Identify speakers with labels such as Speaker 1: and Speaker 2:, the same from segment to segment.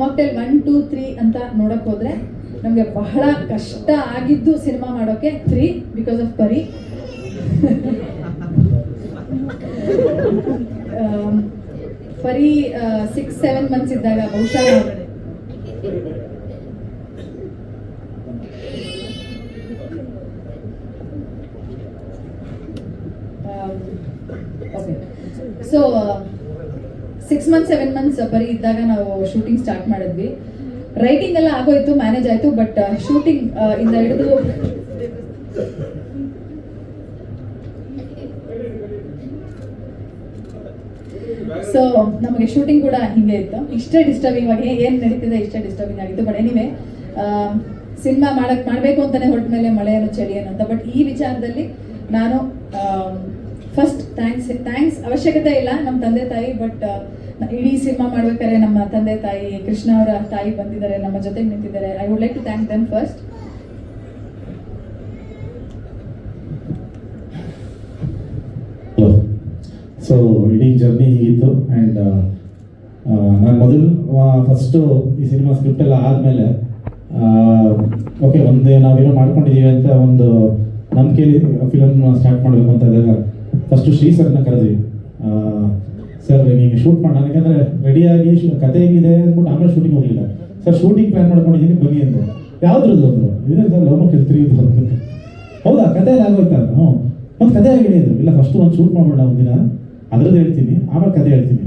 Speaker 1: Mocktail 1, 2, 3 ಅಂತ ನೋಡಕ್ ಹೋದ್ರೆ ನಮಗೆ ಬಹಳ ಕಷ್ಟ ಆಗಿದ್ದು ಸಿನಿಮಾ ಮಾಡೋಕೆ 3 ಬಿಕಾಸ್ ಆಫ್ ಪರಿ. ಪರಿ 6-7 ಮಂತ್ಸ್ ಇದ್ದಾಗ ಬಹುಶಃ ಸೊ 6 ಮಂತ್ಸ್ 7 ಮಂತ್ಸ್ ಪರಿ ಇದ್ದಾಗ ನಾವು ಶೂಟಿಂಗ್ ಸ್ಟಾರ್ಟ್ ಮಾಡಿದ್ವಿ. ರೈಟಿಂಗ್ ಎಲ್ಲ ಆಗೋಯ್ತು, ಮ್ಯಾನೇಜ್ ಆಯ್ತು, ಬಟ್ ಶೂಟಿಂಗ್ ಇಂದ ಹಿಡಿದು ಸೊ ನಮಗೆ ಶೂಟಿಂಗ್ ಕೂಡ ಹಿಂಗೆ ಇತ್ತು. ಇಷ್ಟೇ ಡಿಸ್ಟರ್ಬಿಂಗ್ ಆಗಿ ಏನು ನಡೀತಿದೆ ಇಷ್ಟೇ ಡಿಸ್ಟರ್ಬಿಂಗ್ ಆಗಿತ್ತು. ಬಟ್ ಎನಿವೆ ಸಿನಿಮಾ ಮಾಡಬೇಕು ಅಂತಾನೆ ಹೊರಟ ಮೇಲೆ ಮಳೆಯನ್ನು ಚಳಿ ಏನು ಅಂತ. ಬಟ್ ಈ ವಿಚಾರದಲ್ಲಿ ನಾನು ಫಸ್ಟ್ ಥ್ಯಾಂಕ್ಸ್ ಅವಶ್ಯಕತೆ ಇಲ್ಲ ನಮ್ಮ ತಂದೆ ತಾಯಿ, ಬಟ್ ಇಡೀ ಸಿನಿಮಾ ಮಾಡ್ಬೇಕಾದ್ರೆ ನಮ್ಮ ತಂದೆ ತಾಯಿ ಕೃಷ್ಣ ಅವರ ತಾಯಿ ಬಂದಿದ್ದಾರೆ, ನಮ್ಮ ಜೊತೆಗೆ ನಿಂತಿದ್ದಾರೆ. I would like to thank them first.
Speaker 2: So ಇಡೀ ಜರ್ನಿ ಹೀಗಿತ್ತು. ಆ್ಯಂಡ್ ನಾನು ಫಸ್ಟು ಈ ಸಿನಿಮಾ ಸ್ಕ್ರಿಪ್ಟ್ ಎಲ್ಲ ಆದಮೇಲೆ ಓಕೆ ನಾವೇನೋ ಮಾಡ್ಕೊಂಡಿದ್ದೀವಿ ಅಂತ ಒಂದು ನಂಬಿಕೆಯಲ್ಲಿ ಫಿಲಮ್ ಸ್ಟಾರ್ಟ್ ಮಾಡಬೇಕು ಅಂತ ಇದ್ದಾಗ ಫಸ್ಟು ಶ್ರೀ ಸರ್ನ ಕರೆದ್ವಿ. ಸರ್ ನೀವು ಶೂಟ್ ಮಾಡೋಣ, ಯಾಕಂದರೆ ರೆಡಿಯಾಗಿ ಕತೆ ಹೇಗಿದೆ ಅಂದ್ಬಿಟ್ಟು ಆಮೇಲೆ ಶೂಟಿಂಗ್ ಹೋಗಲಿಲ್ಲ. ಸರ್ ಶೂಟಿಂಗ್ ಪ್ಲ್ಯಾನ್ ಮಾಡ್ಕೊಂಡಿದ್ದೀನಿ ಬನ್ನಿ ಅಂದೆ. ಯಾವ್ದ್ರದ್ದು ಅಂದರು, ಇದೆ ಸರ್ ಲವ್ ಮಾಕ್ಟೇಲ್ 3 ಹೌದಾ ಕತೆ ಎಲ್ಲ ಆಗೋಯ್ತಾ? ಒಂದು ಕತೆ ಹೇಳಿದ್ರು. ಇಲ್ಲ ಫಸ್ಟು ಒಂದು ಶೂಟ್ ಮಾಡೋಣ ಒಂದಿನ, ಅದ್ರದ್ದು ಹೇಳ್ತೀನಿ ಆಮೇಲೆ ಕತೆ ಹೇಳ್ತೀನಿ.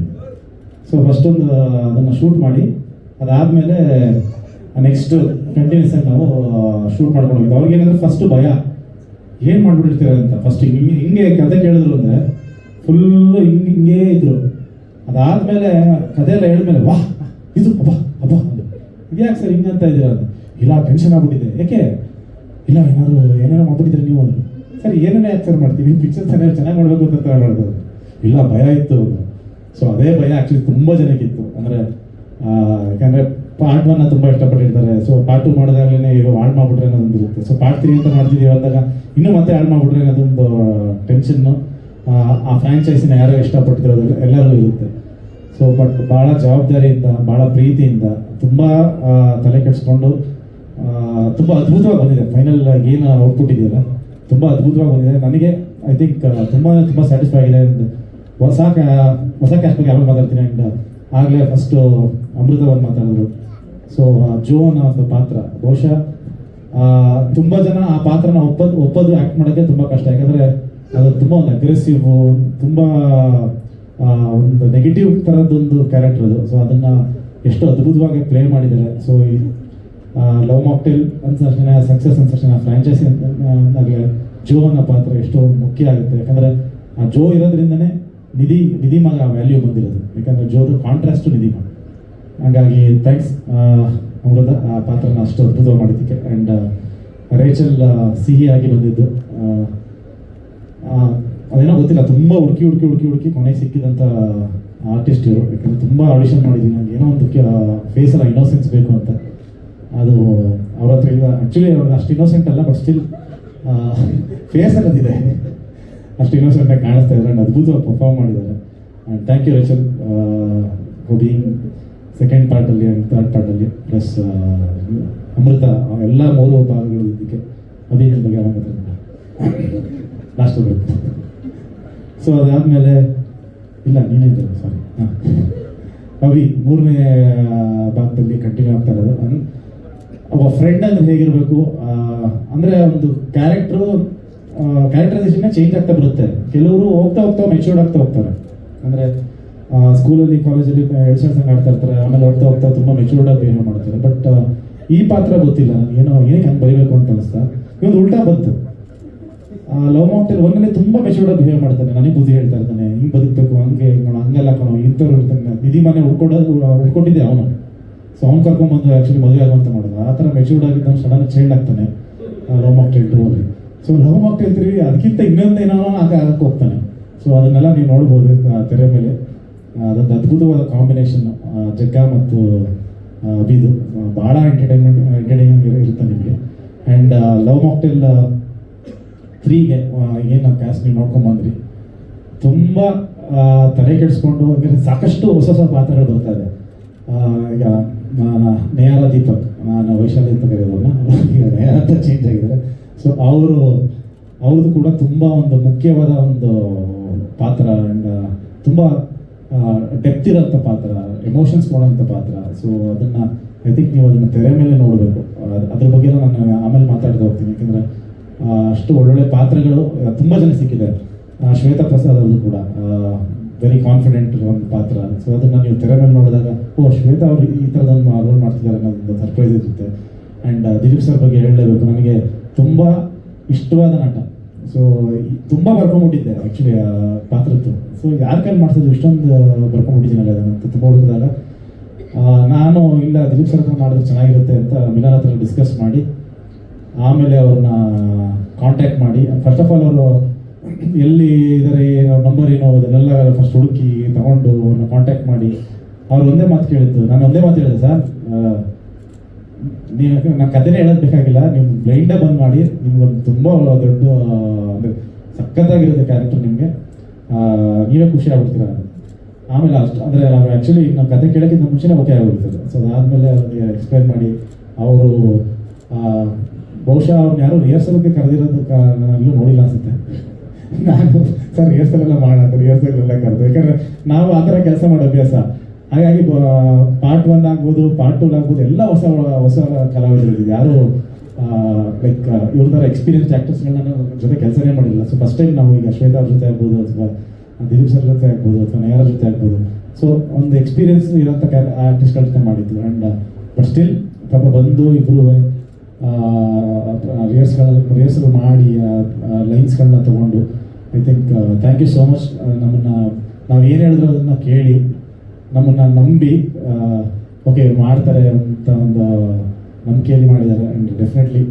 Speaker 2: ಸೊ ಫಸ್ಟೊಂದು ಅದನ್ನು ಶೂಟ್ ಮಾಡಿ ಅದಾದಮೇಲೆ ನೆಕ್ಸ್ಟ್ ಕಂಟಿನ್ಯೂಸ್ ಆಗಿ ನಾವು ಶೂಟ್ ಮಾಡ್ಕೊಂಡು ಹೋಗಿದ್ದು. ಅವ್ರಿಗೇನಂದ್ರೆ ಫಸ್ಟು ಭಯ, ಏನು ಮಾಡ್ಬಿಟ್ಟಿರ್ತೀರ ಅಂತ. ಫಸ್ಟ್ ಹಿಂಗೆ ಕತೆ ಕೇಳಿದ್ರು ಅಂದರೆ ಫುಲ್ಲು ಹಿಂಗೇ ಇದ್ರು. ಅದಾದಮೇಲೆ ಕತೆ ಎಲ್ಲ ಹೇಳಿದ್ಮೇಲೆ ವಾಹ್ ಇದು ಅಬ್ಬಾ ಅಂದು. ಇದ್ಯಾಕೆ ಸರ್ ಹಿಂಗೆ ಅಂತ ಇದ್ದೀರಾ ಅಂತ. ಇಲ್ಲ ಟೆನ್ಷನ್ ಆಗ್ಬಿಟ್ಟಿದೆ. ಯಾಕೆ? ಇಲ್ಲ ಏನೇನೋ ಮಾಡ್ಬಿಟ್ಟಿದ್ರೆ ನೀವು ಅಂದರು. ಸರ್ ಏನೇನೇ ಆ್ಯಕ್ಚರ್ ಮಾಡ್ತೀವಿ, ಪಿಕ್ಚರ್ ಚೆನ್ನಾಗಿ ಮಾಡಬೇಕು ಅಂತ ಮಾಡೋದು. ಇಲ್ಲ ಭಯ ಇತ್ತು ಅದು. ಸೊ ಅದೇ ಭಯ ಆ್ಯಕ್ಚುಲಿ ತುಂಬ ಜನಕ್ಕಿತ್ತು. ಅಂದರೆ ಯಾಕಂದರೆ ಪಾರ್ಟ್ 1 ತುಂಬ ಇಷ್ಟಪಟ್ಟಿರ್ತಾರೆ. ಸೊ ಪಾರ್ಟ್ 2 ಮಾಡಿದಾಗಲೇ ಈಗ ಹಾಳು ಮಾಡ್ಬಿಟ್ರೆ ಅನ್ನೋದೊಂದು ಇರುತ್ತೆ. ಸೊ ಪಾರ್ಟ್ 3 ಅಂತ ಮಾಡ್ತಿದ್ದೀವಿ ಅಂದಾಗ ಇನ್ನೂ ಮತ್ತೆ ಹಾಳು ಮಾಡ್ಬಿಟ್ರೆ ಅನ್ನೋದೊಂದು ಟೆನ್ಷನ್ನು ಆ ಫ್ರ್ಯಾಂಚೈಸಿನ ಯಾರೋ ಇಷ್ಟಪಟ್ಟಿರೋದು ಎಲ್ಲರೂ ಇರುತ್ತೆ. ಸೊ ಬಟ್ ಭಾಳ ಜವಾಬ್ದಾರಿಯಿಂದ ಭಾಳ ಪ್ರೀತಿಯಿಂದ ತುಂಬ ತಲೆ ಕೆಡಿಸ್ಕೊಂಡು ತುಂಬ ಅದ್ಭುತವಾಗಿ ಬಂದಿದೆ. ಫೈನಲ್ ಏನು ಔಟ್ಪುಟ್ ಇದೆಯಲ್ಲ ತುಂಬ ಅದ್ಭುತವಾಗಿ ಬಂದಿದೆ. ನನಗೆ ಐ ಥಿಂಕ್ ತುಂಬ ಸ್ಯಾಟಿಸ್ಫೈ ಆಗಿದೆ. ಹೊಸ ಕ್ಯಾಸ್ಟ್ ಬಗ್ಗೆ ಯಾವಾಗ ಮಾತಾಡ್ತೀನಿ. ಆ್ಯಂಡ್ ಆಗಲೇ ಫಸ್ಟು ಅಮೃತವನ್ನು ಮಾತಾಡಿದ್ರು. ಸೊ ಜೋ ಅನ್ನೋ ಒಂದು ಪಾತ್ರ ಬಹುಶಃ ತುಂಬ ಜನ ಆ ಪಾತ್ರನ ಒಪ್ಪೋದು ಆ್ಯಕ್ಟ್ ಮಾಡೋಕ್ಕೆ ತುಂಬ ಕಷ್ಟ. ಯಾಕಂದರೆ ಅದು ತುಂಬ ಒಂದು ಅಗ್ರೆಸಿವ್, ತುಂಬ ಒಂದು ನೆಗೆಟಿವ್ ಥರದ್ದೊಂದು ಕ್ಯಾರೆಕ್ಟರ್ ಅದು. ಸೊ ಅದನ್ನು ಎಷ್ಟು ಅದ್ಭುತವಾಗಿ ಪ್ಲೇ ಮಾಡಿದ್ದಾರೆ. ಸೊ ಈ ಲವ್ ಮಾಕ್ಟೇಲ್ ಅಂದ ತಕ್ಷಣ ಸಕ್ಸಸ್ ಅಂದ ತಕ್ಷಣ ಫ್ರ್ಯಾಂಚೈಸಿ ಆಗಲೇ ಜೋ ಅನ್ನೋ ಪಾತ್ರ ಎಷ್ಟು ಮುಖ್ಯ ಆಗುತ್ತೆ. ಯಾಕಂದರೆ ಆ ಜೋ ಇರೋದ್ರಿಂದನೇ ನಿಧಿ ಮಗ ವ್ಯಾಲ್ಯೂ ಬಂದಿರೋದು. ಯಾಕಂದರೆ ಜೋದು ಕಾಂಟ್ರಾಸ್ಟು ನಿಧಿ ಮಗ. ಹಾಗಾಗಿ ಥ್ಯಾಂಕ್ಸ್ ಅಮೃತ ಆ ಪಾತ್ರನ ಅಷ್ಟು ಅದ್ಭುತವಾಗಿ ಮಾಡಿದ್ದಕ್ಕೆ. ಆ್ಯಂಡ್ ರೇಚಲ್ ಸಿಹಿಯಾಗಿ ಬಂದಿದ್ದು ಅದೇನೋ ಗೊತ್ತಿಲ್ಲ, ತುಂಬ ಹುಡುಕಿ ಕೊನೆಗೆ ಸಿಕ್ಕಿದಂಥ ಆರ್ಟಿಸ್ಟ್ ಇವರು. ಯಾಕಂದರೆ ತುಂಬ ಆಡಿಷನ್ ಮಾಡಿದ್ದೀನಿ. ನನಗೆ ಏನೋ ಒಂದು ಫೇಸಲ್ಲ ಇನ್ನೋಸೆನ್ಸ್ ಬೇಕು ಅಂತ. ಅದು ಅವ್ರ ಹತ್ರ ಇಲ್ಲ. ಆ್ಯಕ್ಚುಲಿ ಅವ್ರಿಗೆ ಅಷ್ಟು ಇನ್ನೋಸೆಂಟ್ ಅಲ್ಲ, ಬಟ್ ಸ್ಟಿಲ್ ಫೇಸ್ ಅನ್ನೋದಿದೆ, ಅಷ್ಟು ಇನ್ನೋಸೆಂಟಾಗಿ ಕಾಣಿಸ್ತಾ ಇದ್ದಾರೆ. ಆ್ಯಂಡ್ ಅದ್ಭುತವಾಗಿ ಪರ್ಫಾರ್ಮ್ ಮಾಡಿದ್ದಾರೆ. And thank you Rachel for being second ಪಾರ್ಟಲ್ಲಿ ಆ್ಯಂಡ್ ಥರ್ಡ್ ಪಾರ್ಟಲ್ಲಿ. ಪ್ಲಸ್ ಅಮೃತ ಎಲ್ಲ 3 ಭಾಗಗಳು ಇದಕ್ಕೆ ಅಭಿನಯದ ಬಗ್ಗೆ ಮಾತಾಡ್ತಾರೆ ಲಾಸ್ಟ್ ಬೇಕು. ಸೊ ಅದಾದಮೇಲೆ ಇಲ್ಲ ನೀನೇ ಸಾರಿ ಅಭಿ 3ನೇ ಭಾಗದಲ್ಲಿ ಕಂಟಿನ್ಯೂ ಆಗ್ತಾ ಇರೋದು. ಒಬ್ಬ ಫ್ರೆಂಡ್ ಅಂದರೆ ಹೇಗಿರಬೇಕು ಅಂದರೆ ಒಂದು ಕ್ಯಾರೆಕ್ಟರೈಸೇಷನ್ನೇ ಚೇಂಜ್ ಆಗ್ತಾ ಬರುತ್ತೆ. ಕೆಲವರು ಹೋಗ್ತಾ ಮೆಚ್ಯೂರ್ಡ್ ಆಗ್ತಾ ಹೋಗ್ತಾರೆ. ಅಂದರೆ ಸ್ಕೂಲಲ್ಲಿ ಕಾಲೇಜಲ್ಲಿ ಎಳ್ಸಂಗೆ ಆಡ್ತಾ ಇರ್ತಾರೆ, ಆಮೇಲೆ ಹೋಗ್ತಾ ತುಂಬ ಮೆಚ್ಯೂರ್ಡಾಗಿ ಬಿಹೇವ್ ಮಾಡ್ತಾರೆ. ಬಟ್ ಈ ಪಾತ್ರ ಗೊತ್ತಿಲ್ಲ ನನಗೇನೋ ಏನಕ್ಕೆ ಹಂಗೆ ಬರೀಬೇಕು ಅಂತ ಅನಿಸ್ತಾ. ಇವತ್ತು ಉಲ್ಟಾ ಬಂತು. ಲವ್ ಮಾಕ್ಟೇಲ್ 1ನಲ್ಲಿ ತುಂಬ ಮೆಚ್ಯೂರ್ಡಾಗಿ ಬಿಹೇವ್ ಮಾಡ್ತಾನೆ, ನನಗೆ ಬುದ್ಧಿ ಹೇಳ್ತಾ ಇರ್ತಾನೆ, ಹಿಂಗೆ ಬದುಕಬೇಕು, ಹಂಗೆಲ್ಲ ಕಣೋ ಇಂಥವ್ರು ಇರ್ತಾನೆ. ನಿಧಿ ಮನೆ ಉಳ್ಕೊಟ್ಟಿದ್ದೆ ಅವನು. ಸೊ ಅವ್ನು ಕರ್ಕೊಂಡ್ಬಂದು ಆ್ಯಕ್ಚುಲಿ ಮದುವೆ ಆಗುವಂತ ಮಾಡೋದು. ಆ ಥರ ಮೆಚ್ಯೂರ್ಡ್ ಆಗಿದ್ದು ಸಡನ್ ಚೇಂಜ್ ಆಗ್ತಾನೆ ಲವ್ ಮಾಕ್ಟೇಲ್ 2ಅಲ್ಲಿ. ಸೊ ಲವ್ ಮಾಕ್ಟೇಲ್ 3 ಅದಕ್ಕಿಂತ ಇನ್ನೊಂದೇನೋ ಆಗಕ್ಕೆ ಹೋಗ್ತಾನೆ. ಸೊ ಅದನ್ನೆಲ್ಲ ನೀವು ನೋಡ್ಬೋದು ತೆರೆ ಮೇಲೆ. ಅದೊಂದು ಅದ್ಭುತವಾದ ಕಾಂಬಿನೇಷನ್ ಜಗ್ಗಾ ಮತ್ತು ಅಭಿದು. ಭಾಳ ಎಂಟರ್ಟೈನ್ಮೆಂಟ್ ಇರುತ್ತೆ ನಿಮಗೆ. ಆ್ಯಂಡ್ ಲವ್ ಮಾಕ್ಟೇಲ್ 3ಗೆ ಏನು ಕ್ಯಾಸ್ಟ್ ನೀವು ನೋಡ್ಕೊಂಬಂದ್ರಿ, ತುಂಬ ತಲೆ ಕೆಡಿಸ್ಕೊಂಡು ಸಾಕಷ್ಟು ಹೊಸ ಪಾತ್ರಗಳು ಬರ್ತಾ ಇದೆ. ಈಗ ನೇಹಾರ ದೀಪಕ್, ನಾನು ವೈಶಾಲಿ ಅಂತ ಕರೆಯೋದನ್ನ ಈಗ ನೇಹಾರ ಅಂತ ಚೇಂಜ್ ಆಗಿದ್ದಾರೆ. ಸೊ ಅವ್ರದ್ದು ಕೂಡ ತುಂಬ ಒಂದು ಮುಖ್ಯವಾದ ಒಂದು ಪಾತ್ರ ಆ್ಯಂಡ್ ತುಂಬ ಡೆಪ್ತ್ ಇರೋಂಥ ಪಾತ್ರ, ಎಮೋಷನ್ಸ್ ಕೊಡೋಂಥ ಪಾತ್ರ. ಸೊ ಅದನ್ನು ಐ ಥಿಂಕ್ ನೀವು ಅದನ್ನು ತೆರೆ ಮೇಲೆ ನೋಡಬೇಕು. ಅದ್ರ ಬಗ್ಗೆ ನಾನು ಆಮೇಲೆ ಮಾತಾಡ್ತಾ ಹೋಗ್ತೀನಿ, ಯಾಕೆಂದರೆ ಅಷ್ಟು ಒಳ್ಳೊಳ್ಳೆ ಪಾತ್ರಗಳು ತುಂಬ ಜನ ಸಿಕ್ಕಿದೆ. ಶ್ವೇತಾ ಪ್ರಸಾದ್ ಅವ್ರದ್ದು ಕೂಡ ವೆರಿ ಕಾನ್ಫಿಡೆಂಟ್ ಒಂದು ಪಾತ್ರ. ಸೊ ಅದನ್ನು ನೀವು ತೆರೆ ಮೇಲೆ ನೋಡಿದಾಗ ಶ್ವೇತಾ ಅವರು ಈ ಥರದೊಂದು ರೋಲ್ ಮಾಡ್ತಿದ್ದಾರೆ ಅನ್ನೋದೊಂದು ಸರ್ಪ್ರೈಸ್ ಇರುತ್ತೆ. ಆ್ಯಂಡ್ ದಿಲೀಪ್ ಸರ್ ಬಗ್ಗೆ ಹೇಳಲೇಬೇಕು, ನನಗೆ ತುಂಬ ಇಷ್ಟವಾದ ನಟ. ಸೊ ತುಂಬ ಬರ್ಕೊಂಬಿಟ್ಟಿದ್ದೆ ಆ್ಯಕ್ಚುಲಿ ಪಾತ್ರದ್ದು. ಸೊ ಯಾರ ಕೈಲಿ ಮಾಡ್ತಿದ್ದು ಇಷ್ಟೊಂದು ಬರ್ಕೊಂಬಿಟ್ಟಿದ್ದೀನಲ್ಲ ಅದನ್ನು ಅಂತ ತುಂಬ ಹುಡುಕಿದಾಗ ನಾನು ಇಲ್ಲ ದಿಲೀಪ್ ಸರ್ ಮಾಡಿದ್ರೆ ಚೆನ್ನಾಗಿರುತ್ತೆ ಅಂತ ಮಿಲನ್ ಹತ್ರ ಡಿಸ್ಕಸ್ ಮಾಡಿ ಆಮೇಲೆ ಅವ್ರನ್ನ ಕಾಂಟ್ಯಾಕ್ಟ್ ಮಾಡಿ, ಫಸ್ಟ್ ಆಫ್ ಆಲ್ ಅವರು ಎಲ್ಲಿ ಇದ್ದಾರೆ, ನಂಬರ್ ಏನೋ ಅದನ್ನೆಲ್ಲ ಫಸ್ಟ್ ಹುಡುಕಿ ತಗೊಂಡು ಅವ್ರನ್ನ ಕಾಂಟ್ಯಾಕ್ಟ್ ಮಾಡಿ ಅವ್ರು ಒಂದೇ ಮಾತು ಕೇಳಿದ್ದು. ನಾನು ಒಂದೇ ಮಾತು ಹೇಳಿದೆ, ಸರ್ ನೀವು ನಾನು ಕಥೆನೇ ಹೇಳೋದು ಬೇಕಾಗಿಲ್ಲ, ನೀವು ಬ್ಲೈಂಡೇ ಬಂದ್ ಮಾಡಿ, ನಿಮ್ಗೊಂದು ತುಂಬ ದೊಡ್ಡ ಅಂದರೆ ಸಖತ್ತಾಗಿರುತ್ತೆ ಕ್ಯಾರೆಕ್ಟರ್, ನಿಮಗೆ ನೀವೇ ಖುಷಿ ಆಗ್ಬಿಡ್ತೀರ. ಆಮೇಲೆ ಅಷ್ಟು ಅಂದರೆ ನಾವು ಆ್ಯಕ್ಚುಲಿ ನಾವು ಕತೆ ಕೇಳೋಕ್ಕಿಂತ ಮುಂಚೆನೇ ಓಕೆ ಆಗಿಬಿಡ್ತದೆ. ಸೊ ಅದಾದಮೇಲೆ ಅವ್ರಿಗೆ ಎಕ್ಸ್ಪ್ಲೈನ್ ಮಾಡಿ ಅವರು ಬಹುಶಃ ಅವ್ರನ್ನ ಯಾರು ರಿಹರ್ಸಲ್ಗೆ ಕರೆದಿರೋದು ನಾನೆಲ್ಲೂ ನೋಡಿಲ್ಲ ಅನಿಸುತ್ತೆ. ನಾನು ಸರ್ ರಿಹರ್ಸಲೆಲ್ಲ ಮಾಡೋದು, ರಿಹರ್ಸಲ್ಲೆಲ್ಲ ಕರೆದು, ಯಾಕಂದರೆ ನಾವು ಆ ಥರ ಕೆಲಸ ಮಾಡೋ ಅಭ್ಯಾಸ. ಹಾಗಾಗಿ ಪಾರ್ಟ್ 1 ಆಗ್ಬೋದು, ಪಾರ್ಟ್ 2 ಆಗ್ಬೋದು, ಎಲ್ಲ ಹೊಸ ಕಲಾವಿದರಿದೆ. ಯಾರು ಲೈಕ್ ಇವ್ರ ಥರ ಎಕ್ಸ್ಪೀರಿಯನ್ಸ್ಡ್ ಆ್ಯಕ್ಟರ್ಸ್ಗಳನ್ನ ಜೊತೆ ಕೆಲಸನೇ ಮಾಡಿಲ್ಲ. ಸೊ ಫಸ್ಟ್ ಟೈಮ್ ನಾವು ಈಗ ಶ್ವೇತಾ ಅವ್ರ ಜೊತೆ ಆಗ್ಬೋದು, ಅಥವಾ ದಿಲೀಪ್ ಸರ್ ಜೊತೆ ಆಗ್ಬೋದು, ಅಥವಾ ನೇಹಾರ ಜೊತೆ ಆಗ್ಬೋದು, ಸೊ ಒಂದು ಎಕ್ಸ್ಪೀರಿಯನ್ಸ್ ಇರೋಂಥ ಆರ್ಟಿಸ್ಟ್ಗಳ ಜೊತೆ ಮಾಡಿದ್ದು. ಆ್ಯಂಡ್ ಬಟ್ ಸ್ಟಿಲ್ ಪಾಪ ಬಂದು ಇಬ್ಬರು ರಿಹರ್ಸಲ್ ಮಾಡಿ ಲೈನ್ಸ್ಗಳನ್ನ ತೊಗೊಂಡು I think thank you so much. ನಮ್ಮನ್ನು ನಾವು ಏನು ಹೇಳಿದ್ರು ಅದನ್ನು ಕೇಳಿ ನಮ್ಮನ್ನು ನಂಬಿ ಓಕೆ ಮಾಡ್ತಾರೆ ಅಂತ ಒಂದು ನಂಬಿಕೆಯಲ್ಲಿ ಮಾಡಿದ್ದಾರೆ. ಆ್ಯಂಡ್ ಡೆಫಿನೆಟ್ಲಿ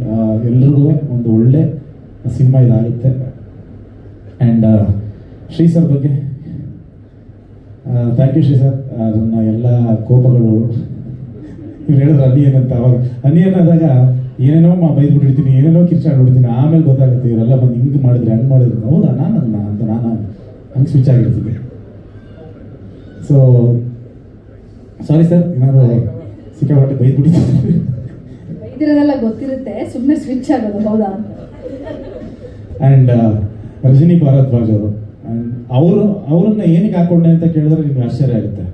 Speaker 2: ಎಲ್ರಿಗೂ ಒಂದು ಒಳ್ಳೆ ಸಿನಿಮಾ ಇದಾಗುತ್ತೆ. ಆ್ಯಂಡ್ ಶ್ರೀ ಸರ್ ಬಗ್ಗೆ ಥ್ಯಾಂಕ್ ಯು ಶ್ರೀ ಸರ್. ಅದನ್ನ ಎಲ್ಲ ಕೋಪಗಳು ಇವ್ರು ಹೇಳಿದ್ರು ಅನಿಯನ್ ಅಂತ, ಅವಾಗ ಅನಿಯನ್ ಆದಾಗ ಏನೇನೋ ಬೈದ್ಬಿಟ್ಟಿರ್ತೀನಿ, ಏನೇನೋ ಕಿರ್ಚಾಡ್ಬಿಡ್ತೀನಿ, ಆಮೇಲೆ ಗೊತ್ತಾಗುತ್ತೆ ಇವರೆಲ್ಲ ಬಂದು ಹಿಂಗೆ ಮಾಡಿದ್ರೆ ಹಂಗೆ ಮಾಡಿದ್ರು, ಹೌದಾ ನಾನಲ್ಲ ಅಂತ ನಾನು ಹಂಗೆ ಸ್ವಿಚ್ ಆಗಿರ್ತೀನಿ. ಸೊ ಸಾರಿ ಸರ್, ಏನಾದ್ರು ಸಿಕ್ಕಾಪಟ್ಟೆ ಬೈದ್ಬಿಟ್ಟಿದ್ದೀನಿ.
Speaker 1: ಬೈದಿರೋದೆಲ್ಲ ಗೊತ್ತಿರುತ್ತೆ, ಸುಮ್ಮನೆ ಸ್ವಿಚ್ ಆಗೋದು ಹೌದಾ.
Speaker 2: ಆ್ಯಂಡ್ ರಜನಿ ಭಾರದ್ವಾಜ್ ಅವರು, ಆ್ಯಂಡ್ ಅವರನ್ನ ಏನಕ್ಕೆ ಹಾಕೊಂಡೆ ಅಂತ ಕೇಳಿದ್ರೆ ನಿಮ್ಗೆ ಆಶ್ಚರ್ಯ ಆಗುತ್ತೆ.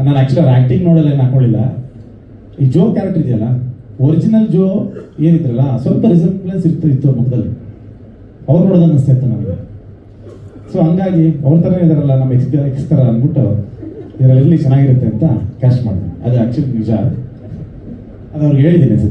Speaker 2: ನಾನು ಆ್ಯಕ್ಚುಲಿ ಅವ್ರ ಆ್ಯಕ್ಟಿಂಗ್ ನೋಡಲ್ಲ ಏನು ಹಾಕೊಳ್ಳಿಲ್ಲ. ಈ ಜೋ ಕ್ಯಾರೆಕ್ಟರ್ ಇದೆಯಲ್ಲ, ಒರಿಜಿನಲ್ ಜೋ ಏನಿದ್ರಲ್ಲ ಸ್ವಲ್ಪ ರಿಸೆಂಬ್ಲೆನ್ಸ್ ಇತ್ತು ಮುಖದಲ್ಲಿ, ಅವ್ರು ನೋಡೋದು ಅನ್ನಿಸ್ತಾ ಇತ್ತು ನನಗೆ. ಸೊ ಹಂಗಾಗಿ ಅವ್ರ ಥರ ಇದಾರಲ್ಲ ನಮ್ಮ ಎಕ್ಸ್ ಥರ ಅಂದ್ಬಿಟ್ಟು ಇದರಲ್ಲಿ ಚೆನ್ನಾಗಿರುತ್ತೆ ಅಂತ ಕ್ಯಾಸ್ಟ್ ಮಾಡಿದೆ. ಅದು ಆ್ಯಕ್ಚುಲಿ ನಿಜ, ಅದು ಅವ್ರಿಗೆ ಹೇಳಿದ್ದೀನಿ ಸರ್.